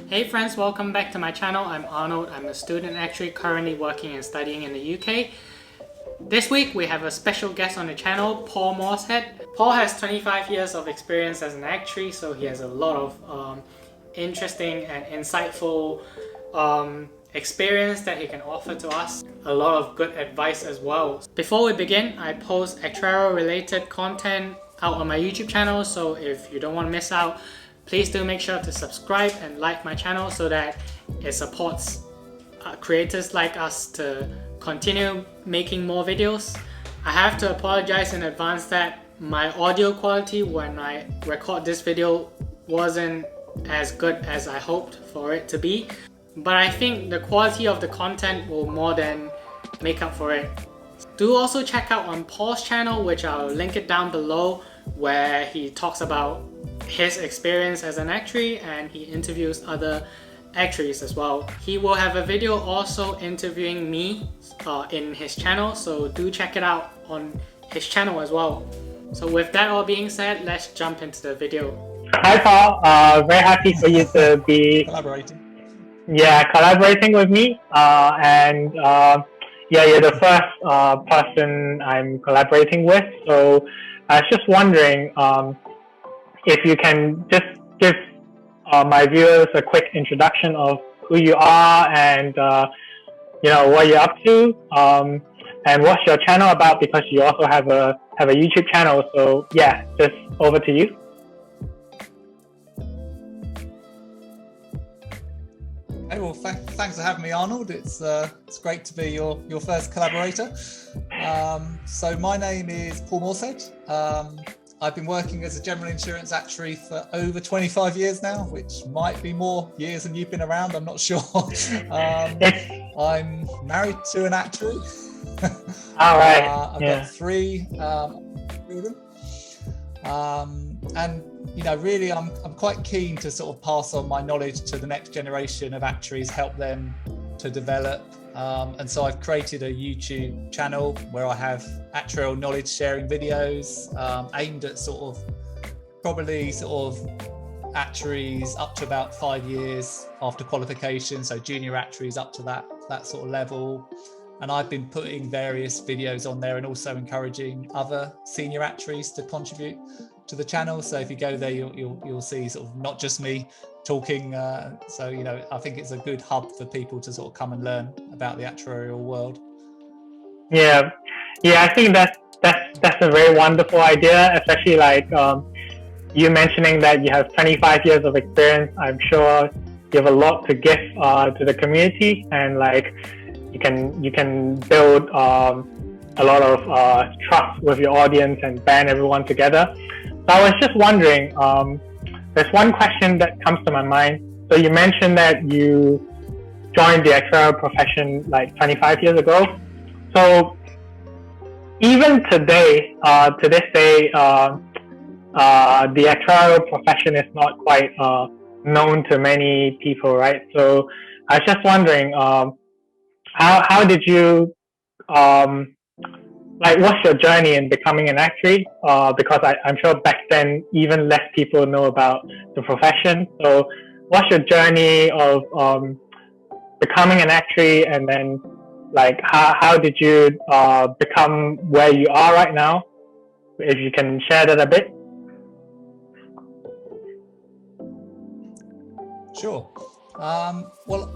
Hey friends, welcome back to my channel. I'm Arnold. I'm a student actuary currently working and studying in the UK. This week we have a special guest on the channel, Paul Moorshead. Paul has 25 years of experience as an actuary, so he has a lot of interesting and insightful experience that he can offer to us. A lot of good advice as well. Before we begin, I post actuarial related content out on my YouTube channel, so if you don't want to miss out, please do make sure to subscribe and like my channel so that it supports creators like us to continue making more videos. I have to apologize in advance that my audio quality when I record this video wasn't as good as I hoped for it to be, but I think the quality of the content will more than make up for it. Do also check out on Paul's channel, which I'll link it down below, where he talks about his experience as an actuary and he interviews other actuaries as well. He will have a video also interviewing me in his channel, so do check it out on his channel as well. So with that all being said, let's jump into the video. Hi Paul, very happy for you to be collaborating with me, you're the first person I'm collaborating with. So I was just wondering if you can just give my viewers a quick introduction of who you are and what you're up to, and what's your channel about, because you also have a YouTube channel. So yeah, just over to you. Hey, well, thanks for having me, Arnold. It's great to be your first collaborator. So my name is Paul Moorshead. I've been working as a general insurance actuary for over 25 years now, which might be more years than you've been around. I'm not sure. I'm married to an actuary. All right. I've got 3 children. And really, I'm quite keen to sort of pass on my knowledge to the next generation of actuaries, help them to develop. And so I've created a YouTube channel where I have actuarial knowledge sharing videos aimed at probably actuaries up to about 5 years after qualification, so junior actuaries up to that sort of level. And I've been putting various videos on there and also encouraging other senior actuaries to contribute to the channel. So if you go there, you'll see sort of not just me talking. So I think it's a good hub for people to sort of come and learn about the actuarial world. Yeah, I think that's a very wonderful idea, especially like you mentioning that you have 25 years of experience. I'm sure you have a lot to give to the community, and like you can build a lot of trust with your audience and band everyone together. So I was just wondering, there's one question that comes to my mind. So you mentioned that you joined the actuarial profession like 25 years ago. So even today, to this day, the actuarial profession is not quite known to many people, right? So I was just wondering, how did you what's your journey in becoming an actuary? Because I'm sure back then even less people know about the profession. So what's your journey of becoming an actuary, and then like how did you become where you are right now? If you can share that a bit. Sure. Well,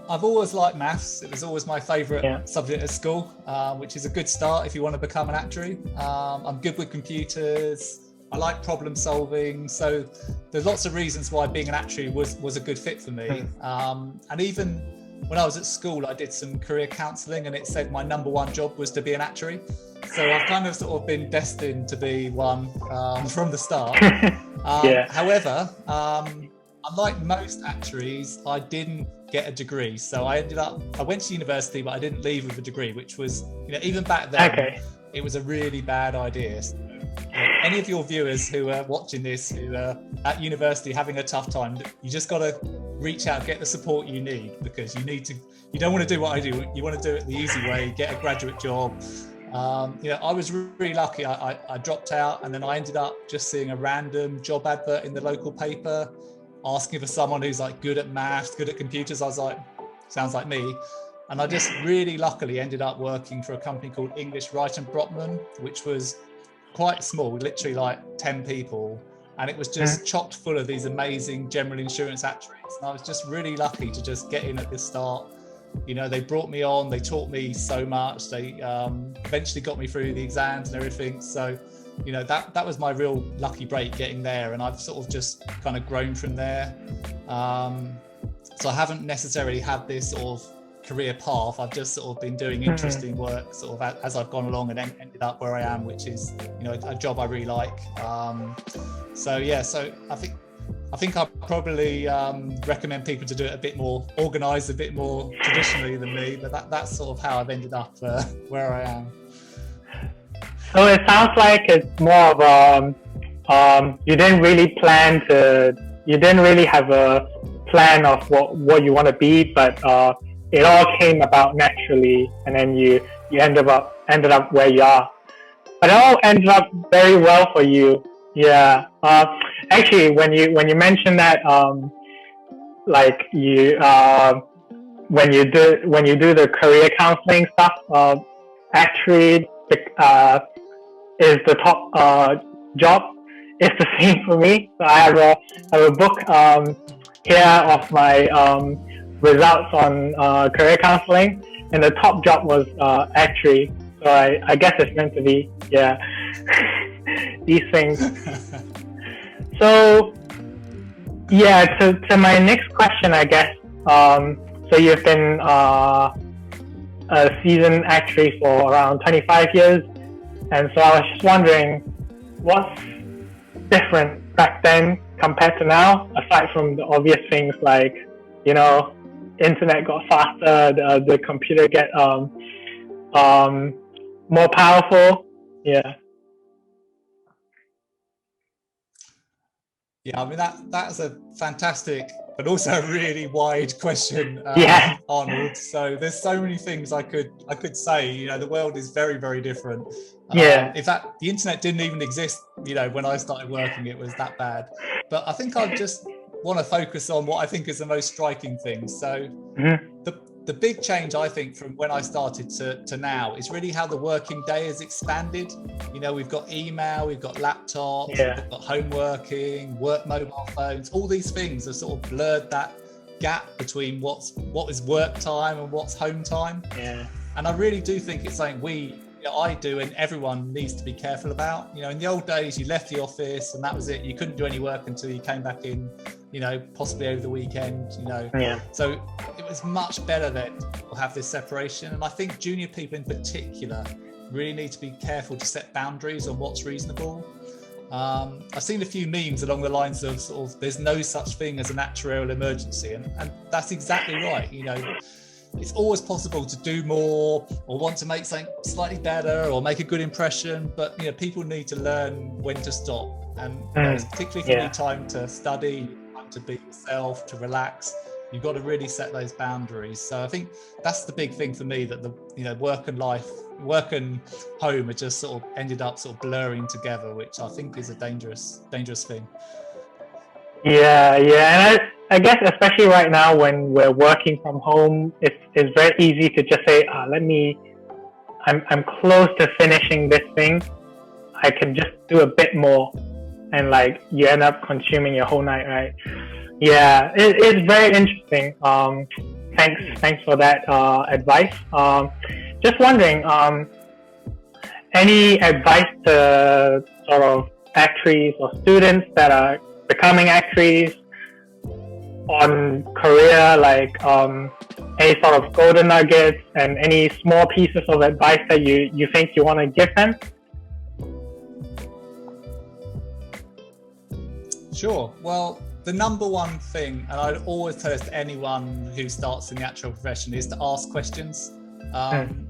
I've always liked maths. It was always my favourite subject at school, which is a good start if you want to become an actuary. I'm good with computers. I like problem solving. So there's lots of reasons why being an actuary was a good fit for me. And even when I was at school, I did some career counselling, and it said my number one job was to be an actuary. So I've kind of sort of been destined to be one from the start. However, unlike most actuaries, I didn't get a degree. So I went to university, but I didn't leave with a degree, which was, even back then, it was a really bad idea. So, any of your viewers who are watching this, who are at university having a tough time, you just got to reach out, get the support you need, because you don't want to do what I do. You want to do it the easy way, get a graduate job. I was really lucky. I dropped out, and then I ended up just seeing a random job advert in the local paper. asking for someone who's like good at maths, good at computers. I was like, sounds like me. And I just really luckily ended up working for a company called English Wright and Brotman, which was quite small, literally like 10 people. And it was just chocked full of these amazing general insurance actuaries. And I was just really lucky to just get in at the start. You know, they brought me on, they taught me so much. They eventually got me through the exams and everything. So, you know, that was my real lucky break getting there. And I've sort of just kind of grown from there. So I haven't necessarily had this sort of career path. I've just sort of been doing interesting work sort of as I've gone along and ended up where I am, which is, you know, a job I really like. So I think I'd probably recommend people to do it a bit more organised, a bit more traditionally than me, but that's sort of how I've ended up where I am. So it sounds like it's more of you didn't really have a plan of what you want to be, but it all came about naturally, and then you ended up where you are. But it all ended up very well for you. Yeah. Actually, when you mentioned that, like you when you do the career counseling stuff, actually is the top job. It's the same for me. So I have a book here of my results on career counseling, and the top job was actuary. So I guess it's meant to be. Yeah. These things. So yeah, to my next question, I guess. So you've been a seasoned actuary for around 25 years, and so I was just wondering, what's different back then compared to now, aside from the obvious things like, you know, internet got faster, the computer get more powerful. Yeah. Yeah, I mean that's a fantastic, but also a really wide question, Arnold. So there's so many things I could say. You know, the world is very, very different. Yeah. In fact, the internet didn't even exist. You know, when I started working, it was that bad. But I think I just want to focus on what I think is the most striking thing. So the big change, I think, from when I started to now is really how the working day has expanded. You know, we've got email, we've got laptops, we've got home working, work mobile phones. All these things have sort of blurred that gap between what is work time and what's home time. Yeah. And I really do think it's something I do, and everyone needs to be careful about. You know, in the old days, you left the office and that was it. You couldn't do any work until you came back in, you know, possibly over the weekend, you know. Yeah. So it was much better that we'll have this separation. And I think junior people in particular really need to be careful to set boundaries on what's reasonable. I've seen a few memes along the lines of sort of, there's no such thing as an actuarial emergency. And that's exactly right. You know, it's always possible to do more or want to make something slightly better or make a good impression, but you know, people need to learn when to stop. And particularly if you need time to study, time to be yourself, to relax, you've got to really set those boundaries. So I think that's the big thing for me, that the, you know, work and home are just sort of ended up sort of blurring together, which I think is a dangerous thing. Yeah, and I guess especially right now when we're working from home, it's very easy to just say, I'm close to finishing this thing. I can just do a bit more, and like you end up consuming your whole night, right? Yeah, it's very interesting. Thanks for that advice. Just wondering, any advice to sort of actuaries or students that are becoming actuaries on career, like any sort of golden nuggets and any small pieces of advice that you think you want to give them? Sure. Well, the number one thing, and I'd always tell this to anyone who starts in the actual profession, is to ask questions.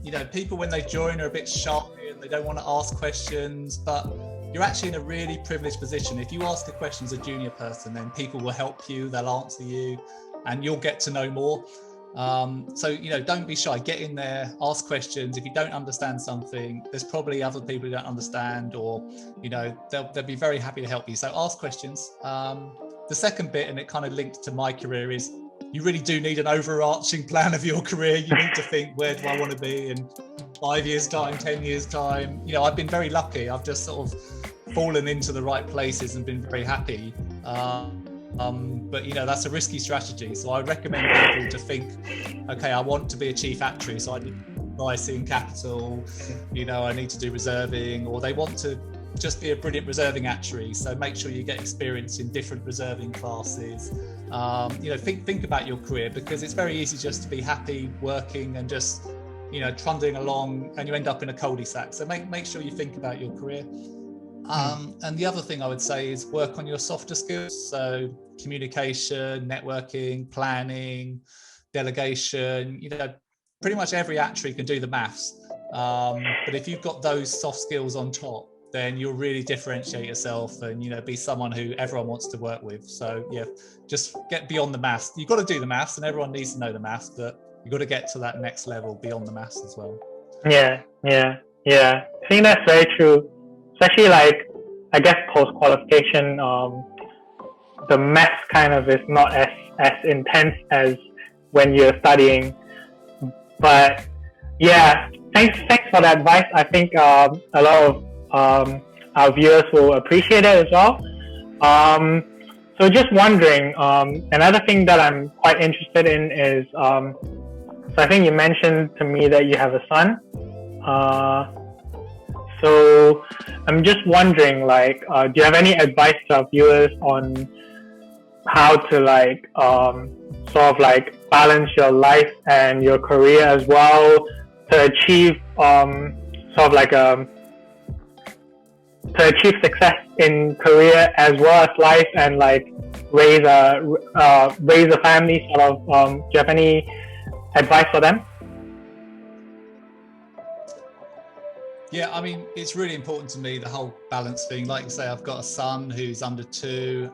You know, people when they join are a bit shy and they don't want to ask questions, but you're actually in a really privileged position. If you ask a question as a junior person, then people will help you, they'll answer you, and you'll get to know more. So, you know, don't be shy, get in there, ask questions. If you don't understand something, there's probably other people who don't understand, or, you know, they'll be very happy to help you. So ask questions. the second bit, and it kind of linked to my career, is you really do need an overarching plan of your career. You need to think, where do I want to be in 5 years time, 10 years time? You know, I've been very lucky. I've just sort of fallen into the right places and been very happy. But you know, that's a risky strategy. So I recommend people to think, okay, I want to be a chief actuary, so I need pricing, capital, you know, I need to do reserving, or they want to just be a brilliant reserving actuary. So make sure you get experience in different reserving classes. You know, think about your career, because it's very easy just to be happy working and just, you know, trundling along, and you end up in a cul-de-sac. So make sure you think about your career. And the other thing I would say is work on your softer skills. So communication, networking, planning, delegation. You know, pretty much every actuary can do the maths. But if you've got those soft skills on top, then you'll really differentiate yourself and, you know, be someone who everyone wants to work with. So yeah, just get beyond the maths. You've got to do the maths, and everyone needs to know the maths, but you've got to get to that next level beyond the maths as well. Yeah. I think that's very true. Especially like, I guess post-qualification, the maths kind of is not as intense as when you're studying. But yeah, thanks for the advice. I think a lot of our viewers will appreciate it as well. So just wondering, another thing that I'm quite interested in is, so I think you mentioned to me that you have a son. So I'm just wondering, like, do you have any advice to our viewers on how to like sort of like balance your life and your career as well to achieve sort of like to achieve success in career as well as life, and like raise a family sort of? Do you have any advice for them? Yeah, I mean, it's really important to me, the whole balance thing. Like you say, I've got a son who's under 2.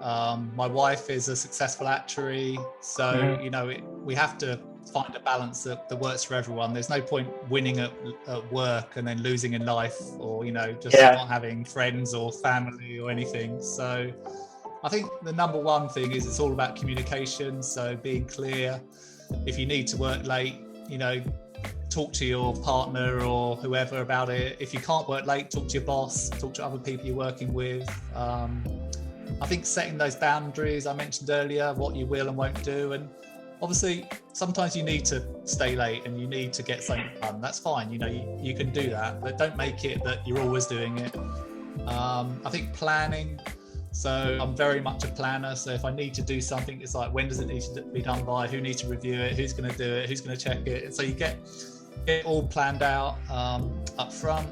My wife is a successful actuary. So, you know, we have to find a balance that works for everyone. There's no point winning at work and then losing in life, or, you know, just not having friends or family or anything. So I think the number one thing is it's all about communication. So being clear. If you need to work late, you know, talk to your partner or whoever about it. If you can't work late, talk to your boss, talk to other people you're working with. I think setting those boundaries I mentioned earlier, what you will and won't do. And obviously, sometimes you need to stay late and you need to get something done. That's fine, you know, you can do that, but don't make it that you're always doing it. I think planning. So I'm very much a planner. So if I need to do something, it's like, when does it need to be done by? Who needs to review it? Who's going to do it? Who's going to check it? So you get it all planned out up front.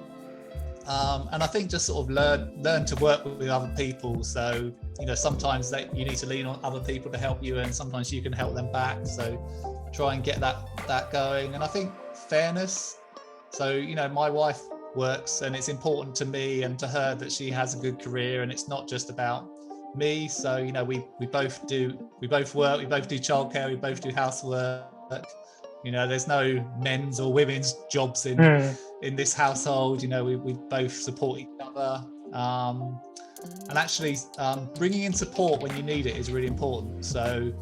And I think just sort of learn to work with other people. So, you know, sometimes you need to lean on other people to help you, and sometimes you can help them back. So try and get that going. And I think fairness. So, you know, my wife works, and it's important to me and to her that she has a good career, and it's not just about me. So, you know, we both work, we both do childcare, we both do housework. You know, there's no men's or women's jobs in this household. You know, we both support each other. And actually bringing in support when you need it is really important. So,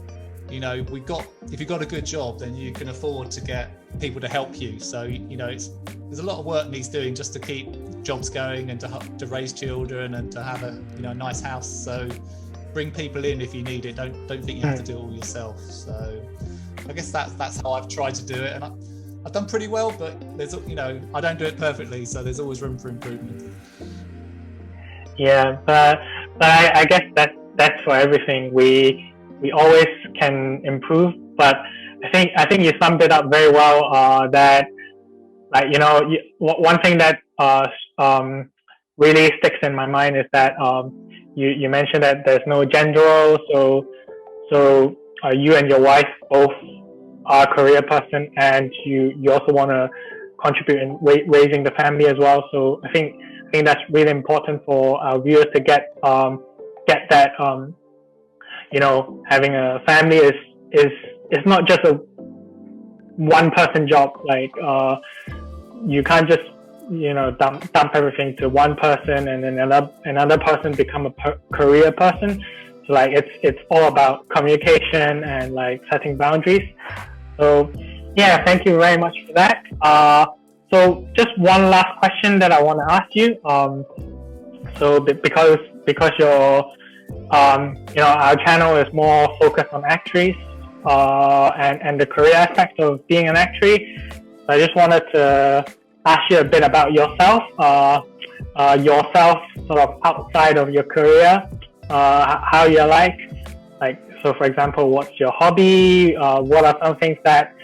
you know, if you've got a good job, then you can afford to get people to help you. So, you know, there's a lot of work needs doing just to keep jobs going and to raise children and to have a, you know, nice house. So bring people in if you need it. Don't think you have to do it all yourself. So I guess that's how I've tried to do it, and I've done pretty well, but there's, you know, I don't do it perfectly, so there's always room for improvement. Yeah, but I guess that's for everything. We always can improve, but I think you summed it up very well. That, like, you know, one thing that really sticks in my mind is that you mentioned that there's no gender role, so you and your wife both are a career person, and you also want to contribute in raising the family as well. So I think that's really important for our viewers to get that. You know, having a family is not just a one person job. Like you can't just, you know, dump everything to one person and then another person become a career person. like it's all about communication and like setting boundaries. So yeah, thank you very much for that. So just one last question that I want to ask you. So because your our channel is more focused on actuaries and the career aspect of being an actuary. So I just wanted to ask you a bit about yourself, sort of outside of your career, how you're like. So for example, what's your hobby? What are some things that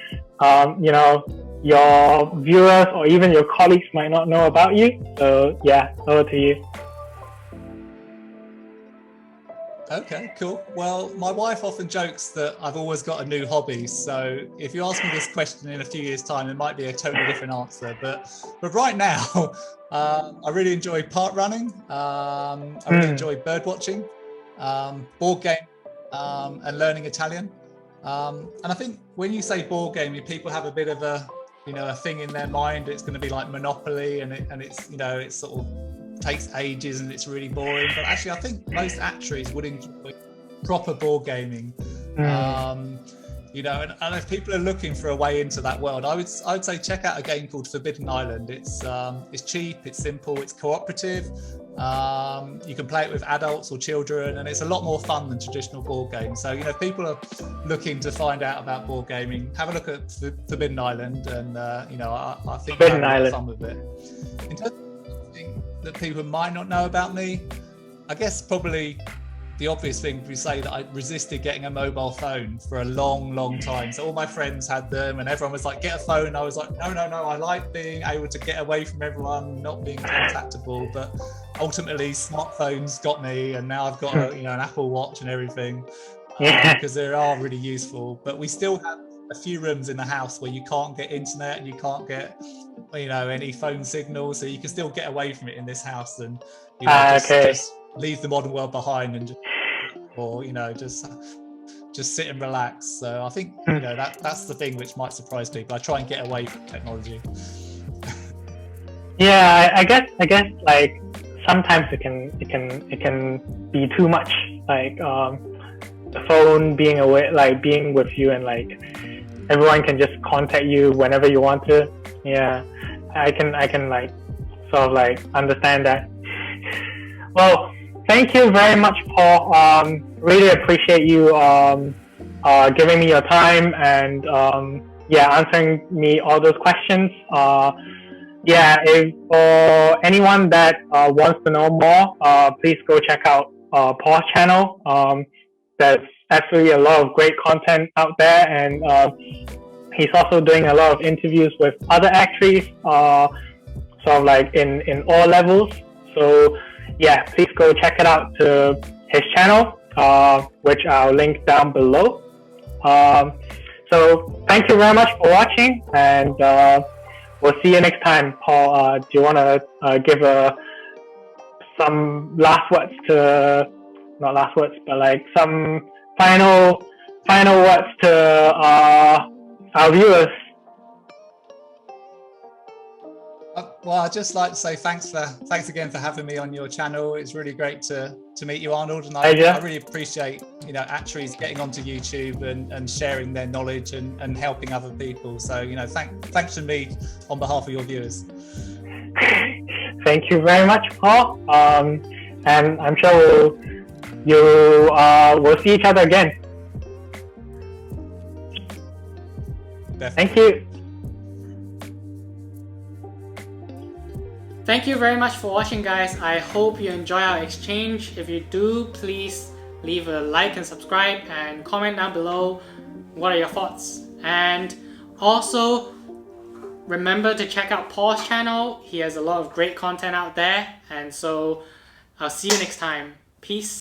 your viewers or even your colleagues might not know about you? So yeah, over to you. Okay, cool. Well, my wife often jokes that I've always got a new hobby. So if you ask me this question in a few years' time, it might be a totally different answer. But right now, I really enjoy park running. I really enjoy bird watching, board game, and learning Italian. And I think when you say board gaming, people have a bit of a thing in their mind. It's going to be like Monopoly, and it's sort of takes ages and it's really boring. But actually, I think most actuaries would enjoy proper board gaming. And if people are looking for a way into that world, I would say check out a game called Forbidden Island. It's cheap, it's simple, it's cooperative. You can play it with adults or children, and it's a lot more fun than traditional board games. So if people are looking to find out about board gaming, have a look at Forbidden Island, and I think you'll have a lot of fun with it. In terms of something that people might not know about me, I guess probably the obvious thing would be say that I resisted getting a mobile phone for a long time. So all my friends had them and everyone was like, get a phone. I was like, no, I like being able to get away from everyone, not being contactable. But ultimately smartphones got me, and now I've got an Apple Watch and everything, because they are really useful. But we still have a few rooms in the house where you can't get internet and you can't get any phone signal, so you can still get away from it in this house, and just leave the modern world behind and just sit and relax. So I think that's the thing which might surprise people. I try and get away from technology. Yeah, I guess like sometimes it can be too much, like the phone being away, like being with you, and like everyone can just contact you whenever you want to. Yeah, I can like sort of like understand that. Well, thank you very much, Paul. Really appreciate you giving me your time and answering me all those questions. If for anyone that wants to know more, please go check out Paul's channel. There's absolutely a lot of great content out there, and he's also doing a lot of interviews with other actuaries, sort of like in all levels. So yeah, please go check it out to his channel, which I'll link down below. So thank you very much for watching, and we'll see you next time. Paul, do you want to give some last words to, not last words, but like some final words to our viewers? Well, I'd just like to say thanks again for having me on your channel. It's really great to meet you, Arnold, and I really appreciate actuaries getting onto YouTube and sharing their knowledge and helping other people. So thanks from me on behalf of your viewers. Thank you very much, Paul. And I'm sure we'll see each other again. Definitely. Thank you. Thank you very much for watching, guys. I hope you enjoy our exchange. If you do, please leave a like and subscribe, and comment down below what are your thoughts. And also remember to check out Paul's channel. He has a lot of great content out there, and so I'll see you next time. Peace.